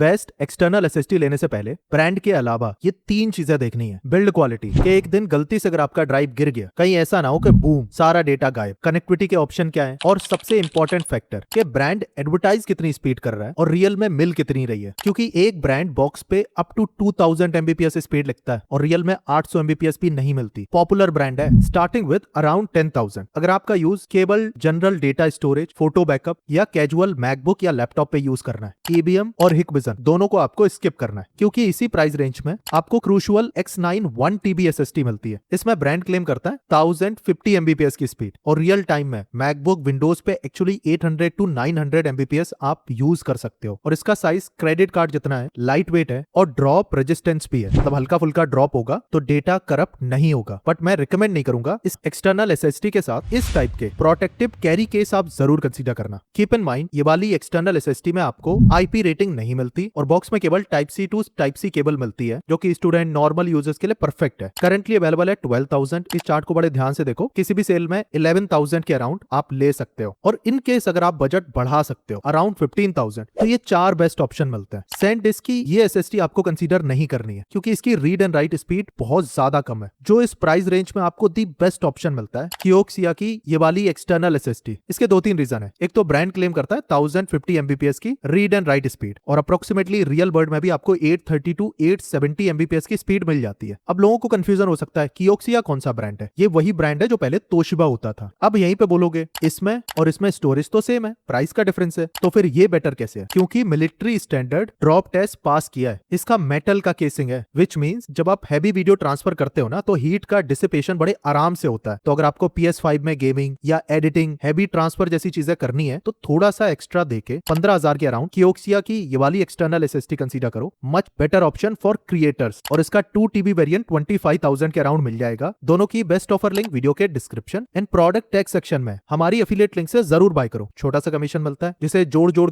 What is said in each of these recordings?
Best external SSD लेने से पहले ब्रांड के अलावा ये 3 चीजें देखनी है। बिल्ड क्वालिटी, कि एक दिन गलती से अगर आपका ड्राइव गिर गया, कहीं ऐसा ना हो कि बूम सारा डेटा गायब। कनेक्टिविटी के ऑप्शन क्या है, और सबसे इंपॉर्टेंट फैक्टर कि ब्रांड एडवर्टाइज कितनी स्पीड कर रहा है और रियल में मिल कितनी रही है, क्योंकि एक ब्रांड बॉक्स पे अप टू 2000 एमबीपीएस स्पीड लिखता है और रियल में 800 एमबीपीएस भी नहीं मिलती। पॉपुलर ब्रांड है स्टार्टिंग विद अराउंड 10,000। अगर आपका यूज केवल general data storage, photo backup या कैजुअल मैकबुक या लैपटॉप पे यूज करना है, ईबीएम और हिकविजन दोनों को आपको स्किप करना है, क्योंकि इसी प्राइस रेंज में आपको क्रूशियल X9 1TB SSD मिलती है। इसमें ब्रांड क्लेम करता है 1050 एमबीपीएस की स्पीड और रियल टाइम में मैकबुक विंडोज पे एक्चुअली 800 to 900 एमबीपीएस आप यूज कर सकते हो। और इसका साइज क्रेडिट कार्ड जितना है, लाइट वेट है और ड्रॉप रेजिस्टेंस भी है, मतलब हल्का फुल्का ड्रॉप होगा तो डेटा करप्ट नहीं होगा। बट मैं रिकमेंड नहीं करूंगा। इस एक्सटर्नल एसएसडी के साथ इस टाइप के प्रोटेक्टिव कैरी केस आप जरूर कंसीडर करना। कीप इन माइंड, ये वाली एक्सटर्नल एसएसडी में आपको आईपी रेटिंग नहीं मिलती और बॉक्स में केवल type C to type C cable मिलती है, जो कि स्टूडेंट नॉर्मल यूजर्स के लिए परफेक्ट है। करंटली अवेलेबल है 12,000। इस चार्ट को बड़े ध्यान से देखो, किसी भी सेल में 11,000 के अराउंड आप ले सकते हो। और इन केस अगर आप बजट बढ़ा सकते हो अराउंड 15,000, तो ये 4 बेस्ट ऑप्शन मिलते हैं। SanDisk की ये एसएसडी आपको कंसीडर नहीं करनी है, क्योंकि इसकी रीड एंड राइट स्पीड बहुत ज्यादा कम है। जो इस प्राइस रेंज में आपको दी बेस्ट ऑप्शन मिलता है Kioxia की ये वाली एक्सटर्नल एसएसडी। इसके 2-3 रीजन है। एक तो ब्रांड क्लेम करता है 1050 एमबीपीएस की रीड एंड राइट स्पीड और अप्रोक्सीमेटली रियल वर्ल्ड में भी आपको 830 to 870 एमबीपीएस की स्पीड मिल जाती है। अब लोगों को कंफ्यूजन हो सकता है Kioxia कौन सा ब्रांड है। ये वही ब्रांड है जो पहले तोशिबा होता था। अब यहीं पे बोलोगे इसमें और इसमें स्टोरेज तो सेम है, प्राइस का डिफरेंस है, तो फिर ये बेटर कैसे है? क्योंकि military standard drop test pass किया है। इसका मेटल का केसिंग है, विच मींस जब आप हैवी वीडियो ट्रांसफर करते हो ना, तो हीट का डिसिपेशन बड़े आराम से होता है। तो अगर आपको PS5 में गेमिंग या एडिटिंग, हैवी ट्रांसफर जैसी चीजें करनी है, तो थोड़ा सा एक्स्ट्रा देके 15,000 के अराउंड Kioxia की ये वाली एक्सटर्नल एसएसडी कंसीडर करो। Much better option for creators. और इसका 2TB वेरिएंट 25,000 के अराउंड मिल जाएगा। दोनों की बेस्ट ऑफर लिंक वीडियो के description and product tag section में। हमारी एफिलिएट लिंक से जरूर बाय करो, छोटा सा कमीशन मिलता है, जिसे जोड़ जोड़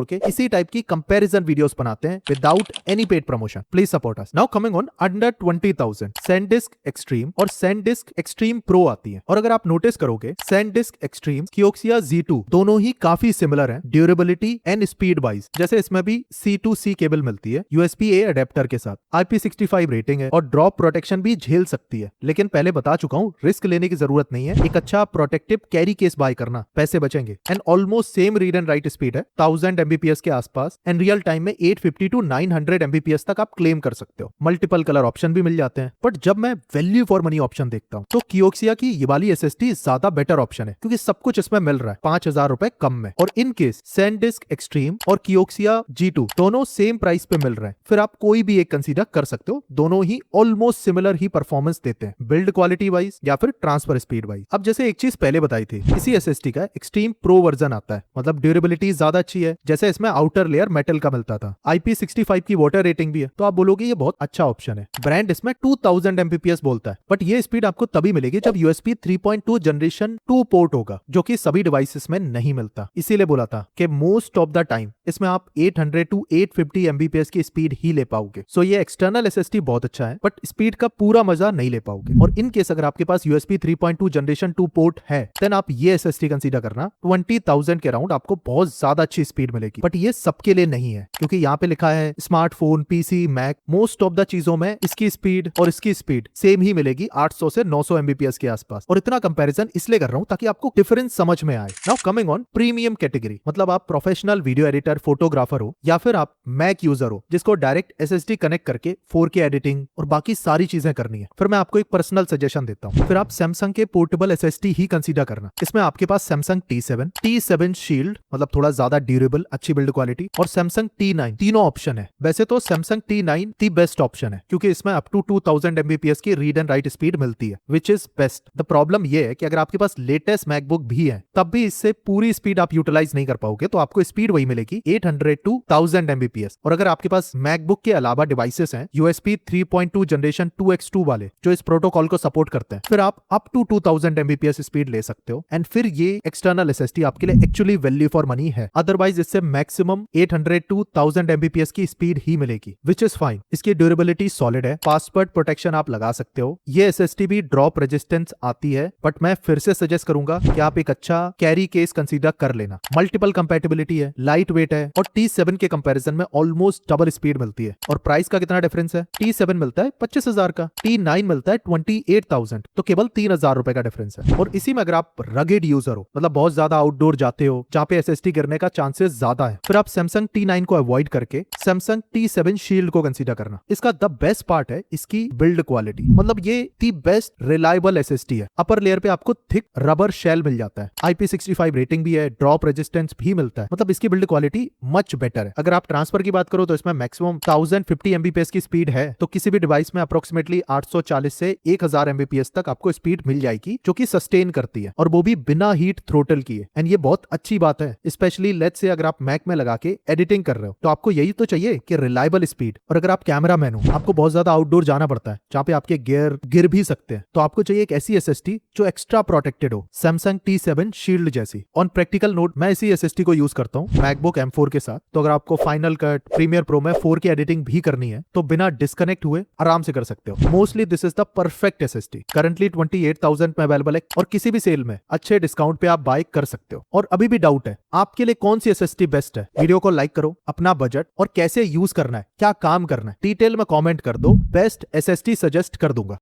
के इसी टाइप की कंपैरिजन वीडियोस बनाते हैं without any paid promotion. Please support us. Now coming on under 20,000 SanDisk Extreme और SanDisk Extreme Pro आती है। और अगर आप नोटिस करोगे SanDisk Extreme, Kioxia Z2 दोनों ही काफी सिमिलर हैं ड्यूरेबिलिटी एंड स्पीड वाइज। जैसे इसमें भी C2C केबल मिलती है USB-A अडेप्टर के साथ, IP65 रेटिंग है और ड्रॉप प्रोटेक्शन भी झेल सकती है। लेकिन पहले बता चुका हूं, रिस्क लेने की जरूरत नहीं है। एक अच्छा प्रोटेक्टिव कैरी केस बाय करना, पैसे बचेंगे। And almost same read and right speed है 1000 एमबीपीएस के आसपास एंड रियल टाइम में 850 to 900 एमबीपीएस तक आप क्लेम कर सकते हो। मल्टीपल कलर ऑप्शन भी मिल जाते हैं। बट जब मैं वैल्यू फॉर मनी ऑप्शन देखता हूं, तो Kioxia की ये वाली एसएसडी ज्यादा बेटर ऑप्शन है, क्योंकि सब कुछ इसमें मिल रहा है 5,000 रुपए कम में। और इन केस SanDisk Extreme और Kioxia G2 दोनों सेम प्राइस पे मिल रहे हैं, फिर आप कोई भी एक कंसीडर कर सकते हो। दोनों ही ऑलमोस्ट सिमिलर ही परफॉर्मेंस देते हैं, बिल्ड क्वालिटी वाइज या फिर ट्रांसफर स्पीड वाइज। अब जैसे एक चीज पहले बताई थी, इसी एसएसडी का एक्सट्रीम प्रो वर्जन आता है, मतलब ड्यूरेबिलिटी ज्यादा अच्छी है। जैसे इसमें आउटर लेयर मेटल का मिलता था, IP65 की वाटर रेटिंग भी है, तो आप बोलोगे ये बहुत अच्छा ऑप्शन है। ब्रांड इसमें 2000 एमबीपीएस बोलता है, बट ये स्पीड आपको तभी मिलेगी जब USB 3.2 जनरेशन 2 पोर्ट होगा, जो कि सभी डिवाइसेस में नहीं मिलता। इसीलिए बोला था कि मोस्ट ऑफ द टाइम इसमें आप 800 to 850 एमबीपीएस की स्पीड ही ले पाओगे। सो ये एक्सटर्नल एसएसडी बहुत अच्छा है, बट स्पीड का पूरा मजा नहीं ले पाओगे। और इन केस अगर आपके पास USB 3.2 जनरेशन 2 पोर्ट है, देन आप ये एसएसडी कंसीडर करना। 20,000 के अराउंड आपको बहुत ज्यादा अच्छी स्पीड मिलेगी। बट ये सबके लिए नहीं है, क्योंकि यहाँ पे लिखा है smartphone, PC, Mac, most of the चीजों में इसकी स्पीड और इसकी स्पीड सेम ही मिलेगी, 800 से 900 एमबीपीएस के आसपास। और इतना कंपैरिजन इसलिए कर रहा हूं ताकि आपको डिफरेंस समझ में आए। Now coming on premium category, मतलब आप प्रोफेशनल वीडियो एडिटर, फोटोग्राफर हो या फिर आप मैक यूजर हो जिसको डायरेक्ट एसएसडी कनेक्ट करके 4K एडिटिंग और बाकी सारी चीजें करनी है, फिर मैं आपको एक पर्सनल सजेशन देता हूं। फिर आप सैमसंग के पोर्टेबल एसएसडी ही कंसीडर करना। इसमें आपके पास सैमसंग T7 शील्ड, मतलब थोड़ा ज्यादा ड्यूरेबल, अच्छी बिल्ड क्वालिटी, और सैमसंग T9, तीनों ऑप्शन है। वैसे तो Samsung T9 the best option है, क्योंकि इसमें अप टू 2000 एमबीपीएस की रीड एंड राइट स्पीड मिलती है, which is best. The problem ये है कि अगर आपके पास लेटेस्ट मैकबुक भी है, तब भी इससे पूरी स्पीड आप यूटिलाइज नहीं कर पाओगे, तो आपको स्पीड वही मिलेगी 800 to 1000 एमबीपीएस। और अगर आपके पास मैकबुक के अलावा डिवाइसेस हैं USB 3.2 जनरेशन 2x2 वाले, जो इस प्रोटोकॉल को सपोर्ट करते हैं, फिर आप अप टू 2000 एमबीपीएस स्पीड ले सकते हो। एंड फिर ये एक्सटर्नल एसएसडी आपके लिए एक्चुअली वैल्यू फॉर मनी है। अदरवाइज इससे मैक्सिमम 800 to 1000 एमबीपीएस की स्पीड ही मिलेगी, विच इज फाइन। इसकी ड्यूरेबिलिटी सॉलिड है, पासवर्ड प्रोटेक्शन आप लगा सकते हो। ये एसएसडी भी ड्रॉप रेजिस्टेंस आती है, बट मैं फिर से सजेस्ट करूंगा कि आप एक अच्छा कैरी केस कंसीडर कर लेना। मल्टीपल कंपैटिबिलिटी है, लाइट वेट है और T7 के कंपैरिजन कंपैरिजन में ऑलमोस्ट डबल स्पीड मिलती है। और प्राइस का कितना डिफरेंस है? T7 मिलता है 25,000 का, T9 मिलता है 28,000, तो केवल 3,000 रुपए का डिफरेंस है। और इसी में अगर आप रगेड यूजर हो, मतलब बहुत ज्यादा आउटडोर जाते हो जहाँ पे एसएसडी गिरने का चांसेस ज्यादा है, फिर आप सैमसंग T9 को अवॉइड करके सैमसंग T7 शील्ड को कंसीडर करना। इसका द बेस्ट पार्ट है इसकी बिल्ड क्वालिटी, मतलब ये दी बेस्ट रिलायबल एसएसडी है। अपर लेयर पे आपको थिक रबर शेल मिल जाता है, IP65 रेटिंग भी है, ड्रॉप रेजिस्टेंस भी मिलता है, मतलब इसकी बिल्ड क्वालिटी मच बेटर है। अगर आप ट्रांसफर की बात करो तो इसमें मैक्सिमम 1050 Mbps की स्पीड है, तो किसी भी डिवाइस में अप्रोक्सीमेटली 840 से 1000 Mbps तक आपको स्पीड मिल जाएगी, जो कि सस्टेन करती है, और वो भी बिना हीट थ्रोटल किए। एंड ये बहुत अच्छी बात है, स्पेशली लेट्स से अगर आप मैक में लगा के एडिटिंग कर रहे हो तो आपको यही तो चाहिए कि रिलायबल स्पीड। और अगर आप कैमरा मैन हो, आपको बहुत ज्यादा आउटडोर जाना पड़ता है जहाँ पे आपके गियर गिर भी सकते हैं, तो आपको चाहिए एक ऐसी एसएसडी जो एक्स्ट्रा प्रोटेक्टेड हो, सैमसंग T7 शील्ड जैसी। ऑन प्रैक्टिकल नोट मैं इसी एसएसडी को यूज करता हूँ मैकबुक M4 के साथ। तो अगर आपको फाइनल कट, प्रीमियर प्रो में 4K एडिटिंग भी करनी है तो बिना डिस्कनेक्ट हुए आराम से कर सकते हो। Mostly this is the perfect SSD. Currently 28,000 में अवेलेबल है और किसी भी सेल में अच्छे डिस्काउंट पे आप बाय कर सकते हो। और अभी भी डाउट है आपके लिए कौन सी एसएसडी बेस्ट है, वीडियो को लाइक करो, अपना बजट और कैसे यूज करना है, क्या काम करना है, डिटेल में कमेंट कर दो, बेस्ट एसएसडी सजेस्ट कर दूंगा।